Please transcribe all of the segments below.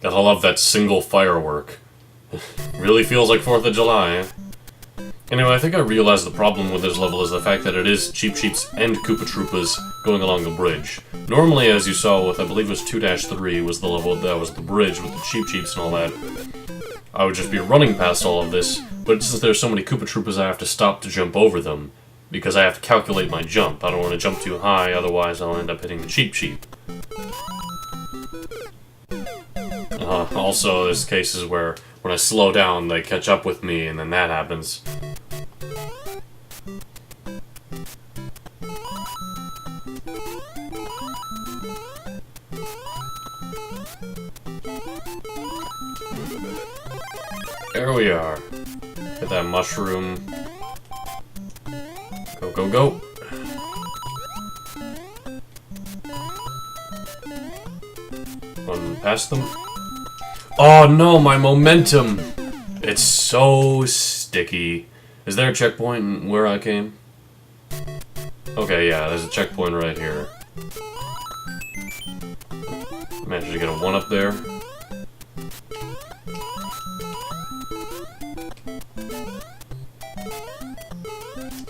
Gotta love that single firework. Really feels like 4th of July, eh? Anyway, I think I realized the problem with this level is the fact that it is Cheep Cheeps and Koopa Troopas going along the bridge. Normally, as you saw with, I believe it was 2-3, was the level that was the bridge with the Cheep Cheeps and all that, I would just be running past all of this, but since there's so many Koopa Troopas, I have to stop to jump over them, because I have to calculate my jump. I don't want to jump too high, otherwise I'll end up hitting the Cheep Cheep. Also, there's cases where when I slow down, they catch up with me, and then that happens. There we are. Get that mushroom. Go, go, go. Run past them. Oh no, my momentum! It's so sticky. Is there a checkpoint where I came? Okay, yeah, there's a checkpoint right here. Managed to get a 1 up there.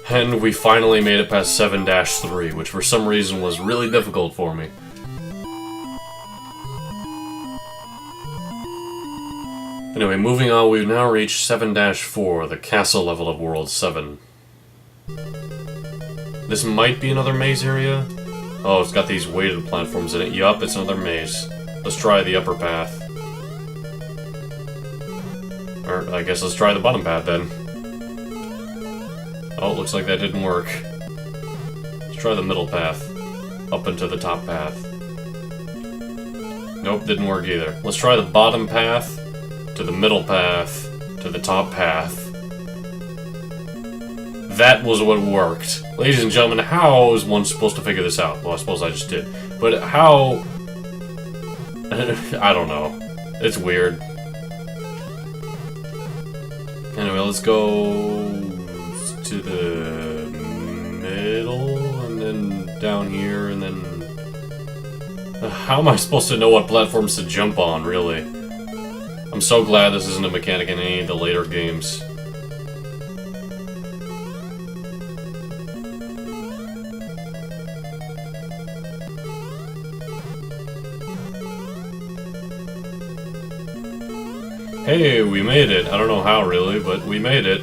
And we finally made it past 7-3, which for some reason was really difficult for me. Anyway, moving on, we've now reached 7-4, the castle level of World 7. This might be another maze area. Oh, it's got these weighted platforms in it. Yup, it's another maze. Let's try the upper path. Or, I guess let's try the bottom path then. Oh, looks like that didn't work. Let's try the middle path. Up into the top path. Nope, didn't work either. Let's try the bottom path, to the middle path, to the top path. That was what worked. Ladies and gentlemen, how is one supposed to figure this out? Well, I suppose I just did. But how... I don't know. It's weird. Anyway, let's go to the middle, and then down here, and then... How am I supposed to know what platforms to jump on, really? I'm so glad this isn't a mechanic in any of the later games. Hey, we made it. I don't know how, really, but we made it.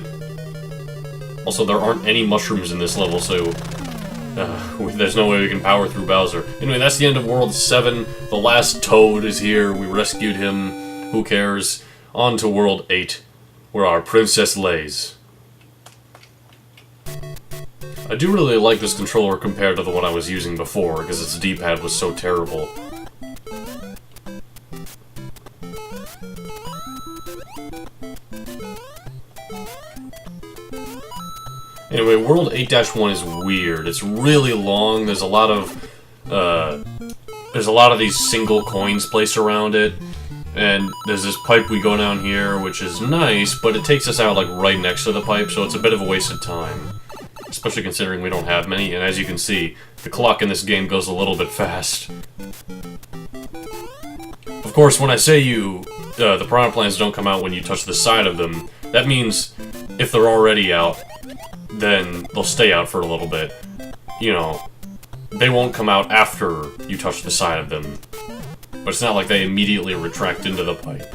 Also, there aren't any mushrooms in this level, so... there's no way we can power through Bowser. Anyway, that's the end of World 7. The last Toad is here. We rescued him. Who cares? On to World 8, where our princess lays. I do really like this controller compared to the one I was using before, because its D-pad was so terrible. Anyway, World 8-1 is weird. It's really long. There's a lot of these single coins placed around it. And there's this pipe we go down here, which is nice, but it takes us out, like, right next to the pipe, so it's a bit of a waste of time. Especially considering we don't have many, and as you can see, the clock in this game goes a little bit fast. Of course, when I say the piranha plants don't come out when you touch the side of them, that means if they're already out, then they'll stay out for a little bit. You know, they won't come out after you touch the side of them. But it's not like they immediately retract into the pipe.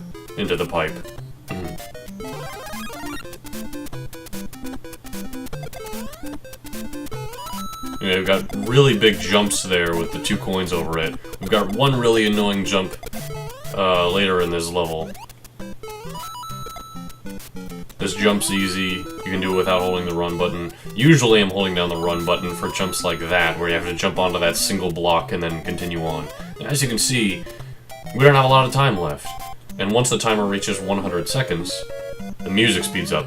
Anyway, we've got really big jumps there with the 2 coins over it. We've got one really annoying jump later in this level. This jump's easy. You can do it without holding the run button. Usually I'm holding down the run button for jumps like that, where you have to jump onto that single block and then continue on. And as you can see, we don't have a lot of time left. And once the timer reaches 100 seconds, the music speeds up.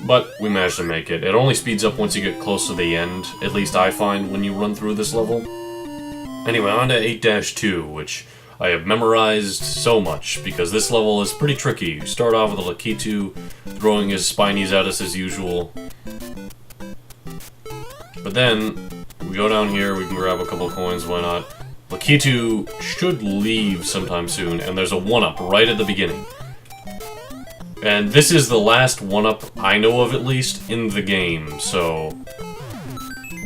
But we managed to make it. It only speeds up once you get close to the end, at least I find when you run through this level. Anyway, on to 8-2, which I have memorized so much, because this level is pretty tricky. You start off with a Lakitu throwing his spinies at us as usual. But then, we go down here, we can grab a couple coins, why not? Lakitu should leave sometime soon, and there's a 1-up right at the beginning. And this is the last 1-up I know of, at least, in the game, so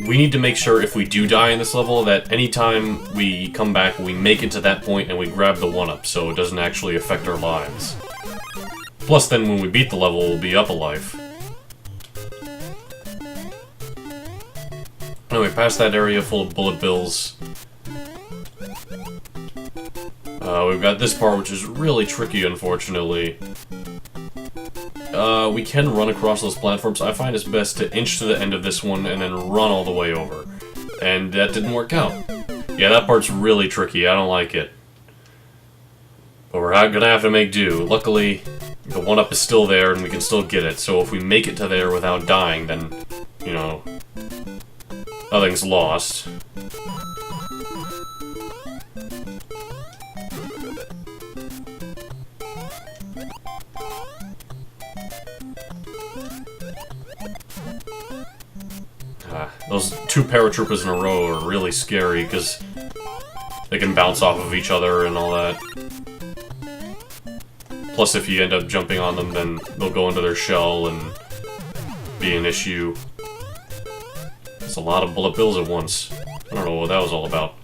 we need to make sure if we do die in this level that anytime we come back, we make it to that point and we grab the 1-up so it doesn't actually affect our lives. Plus, then when we beat the level, we'll be up a life. Anyway, past that area full of bullet bills. We've got this part, which is really tricky, unfortunately. We can run across those platforms. I find it's best to inch to the end of this one and then run all the way over. And that didn't work out. Yeah, that part's really tricky. I don't like it. But we're gonna have to make do. Luckily, the 1-up is still there and we can still get it. So if we make it to there without dying, then, you know, nothing's lost. Those 2 paratroopers in a row are really scary because they can bounce off of each other and all that. Plus, if you end up jumping on them, then they'll go into their shell and be an issue. That's a lot of bullet bills at once. I don't know what that was all about.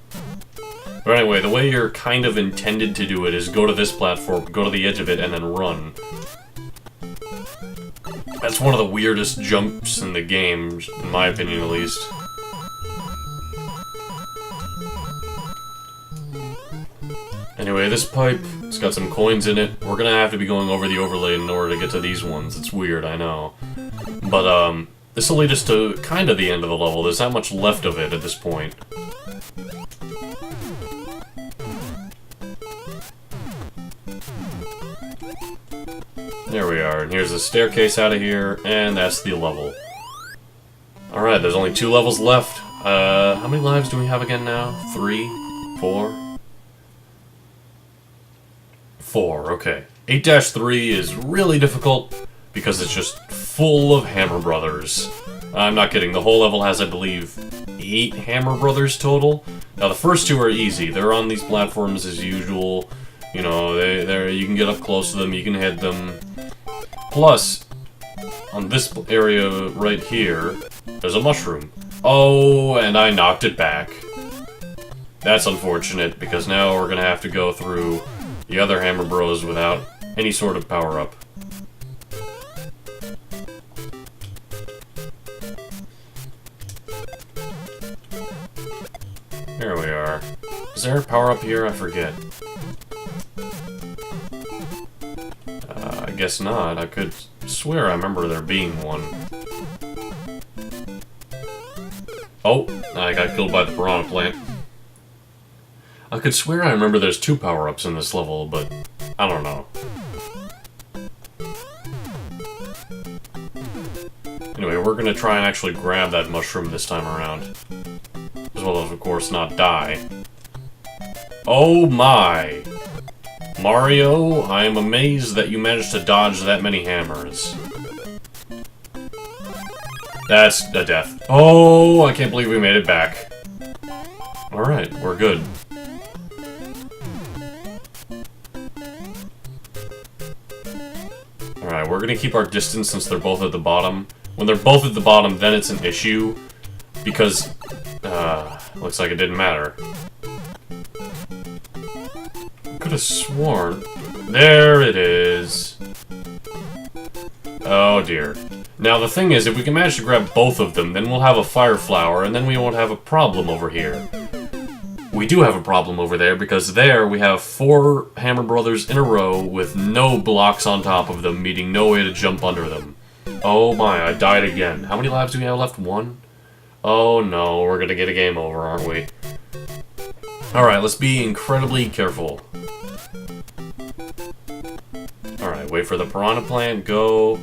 But anyway, the way you're kind of intended to do it is go to this platform, go to the edge of it, and then run. That's one of the weirdest jumps in the game, in my opinion at least. Anyway, this pipe, it's got some coins in it. We're gonna have to be going over the overlay in order to get to these ones. It's weird, I know. But, this will lead us to kind of the end of the level. There's not much left of it at this point. There we are, and here's the staircase out of here, and that's the level. Alright, there's only 2 levels left. How many lives do we have again now? 3? 4? 4, okay. 8-3 is really difficult, because it's just full of Hammer Brothers. I'm not kidding, the whole level has, I believe, 8 Hammer Brothers total. Now, the first 2 are easy. They're on these platforms as usual. You know, you can get up close to them, you can hit them. Plus, on this area right here, there's a mushroom. Oh, and I knocked it back. That's unfortunate, because now we're gonna have to go through the other Hammer Bros without any sort of power-up. There we are. Is there a power-up here? I forget. I guess not. I could swear I remember there being one. Oh, I got killed by the piranha plant. I could swear I remember there's 2 power-ups in this level, but I don't know. Anyway, we're gonna try and actually grab that mushroom this time around. As well as, of course, not die. Oh my! Mario, I am amazed that you managed to dodge that many hammers. That's a death. Oh, I can't believe we made it back. Alright, we're good. Alright, we're gonna keep our distance since they're both at the bottom. When they're both at the bottom, then it's an issue. Because, looks like it didn't matter. Could have sworn. There it is. Oh dear. Now the thing is, if we can manage to grab both of them, then we'll have a fire flower, and then we won't have a problem over here. We do have a problem over there, because there we have 4 Hammer Brothers in a row with no blocks on top of them, meaning no way to jump under them. Oh my, I died again. How many lives do we have left? 1? Oh no, we're gonna get a game over, aren't we? Alright, let's be incredibly careful. Alright, wait for the piranha plant, go.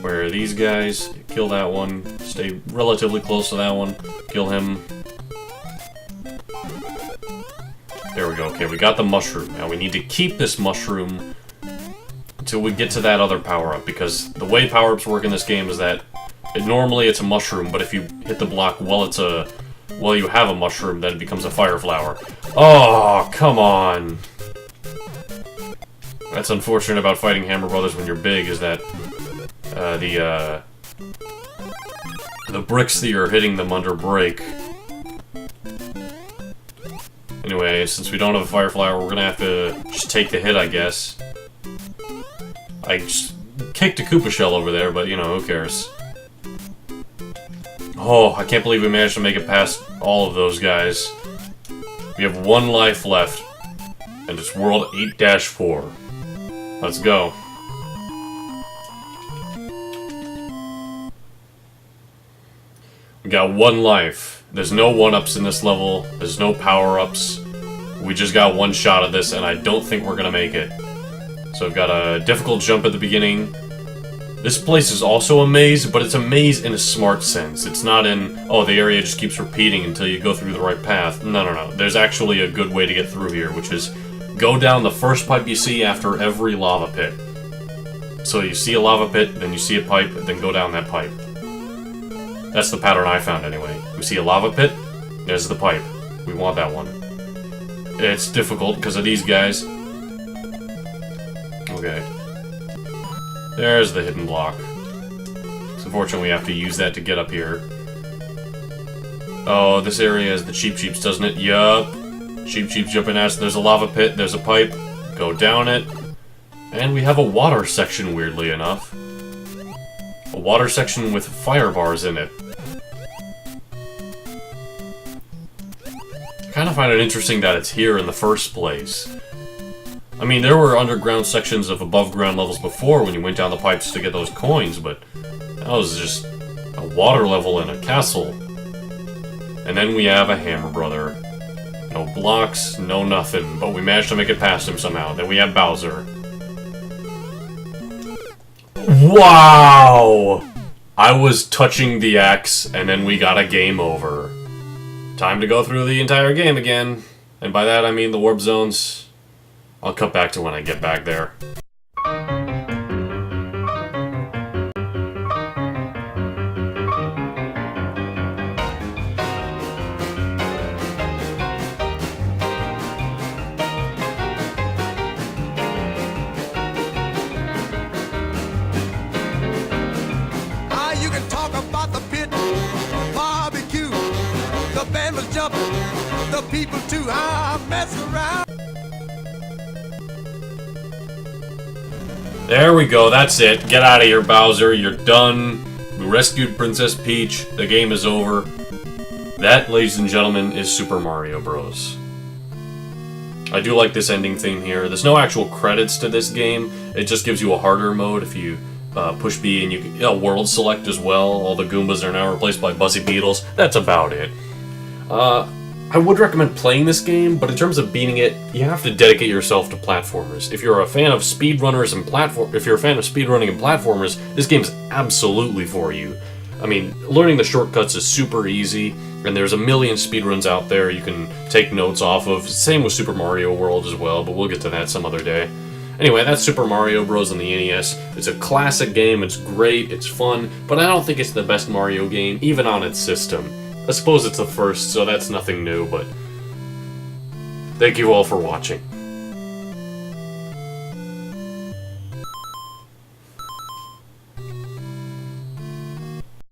Where are these guys? Kill that one. Stay relatively close to that one. Kill him. There we go. Okay, we got the mushroom. Now we need to keep this mushroom until we get to that other power-up, because the way power-ups work in this game is that normally it's a mushroom, but if you hit the block while it's a well, you have a mushroom, then it becomes a fire flower. Oh, come on. That's unfortunate about fighting Hammer Brothers when you're big, is that the bricks that you're hitting them under break. Anyway, since we don't have a fire flower, we're gonna have to just take the hit, I guess. I just kicked a Koopa shell over there, but, you know, who cares? Oh, I can't believe we managed to make it past all of those guys. We have 1 life left, and it's World 8-4. Let's go. We got 1 life. There's no 1-ups in this level. There's no power-ups. We just got 1 shot at this, and I don't think we're gonna make it. So I've got a difficult jump at the beginning. This place is also a maze, but it's a maze in a smart sense. It's not in, oh, the area just keeps repeating until you go through the right path. No, no, no. There's actually a good way to get through here, which is go down the first pipe you see after every lava pit. So you see a lava pit, then you see a pipe, then go down that pipe. That's the pattern I found anyway. We see a lava pit, there's the pipe. We want that one. It's difficult because of these guys. Okay. There's the hidden block. So unfortunately we have to use that to get up here. Oh, this area is the Cheep Cheeps, doesn't it? Yup. Cheep Cheeps jumping at us. There's a lava pit, there's a pipe. Go down it. And we have a water section, weirdly enough. A water section with fire bars in it. I kind of find it interesting that it's here in the first place. I mean, there were underground sections of above-ground levels before when you went down the pipes to get those coins, but that was just a water level in a castle. And then we have a Hammer Brother. No blocks, no nothing, but we managed to make it past him somehow. Then we have Bowser. Wow! I was touching the axe, and then we got a game over. Time to go through the entire game again. And by that I mean the warp zones. I'll cut back to when I get back there. You can talk about the pit, barbecue, the band was jumping, the people too, I mess around. There we go, that's it. Get out of here, Bowser. You're done. We rescued Princess Peach. The game is over. That, ladies and gentlemen, is Super Mario Bros. I do like this ending theme here. There's no actual credits to this game. It just gives you a harder mode if you push B, and you can world select as well. All the Goombas are now replaced by Buzzy Beetles. That's about it. I would recommend playing this game, but in terms of beating it, you have to dedicate yourself to platformers. If you're a fan of speedrunners and speedrunning and platformers, this game's absolutely for you. I mean, learning the shortcuts is super easy, and there's a million speedruns out there you can take notes off of. Same with Super Mario World as well, but we'll get to that some other day. Anyway, that's Super Mario Bros. On the NES. It's a classic game, it's great, it's fun, but I don't think it's the best Mario game, even on its system. I suppose it's the first, so that's nothing new, but thank you all for watching.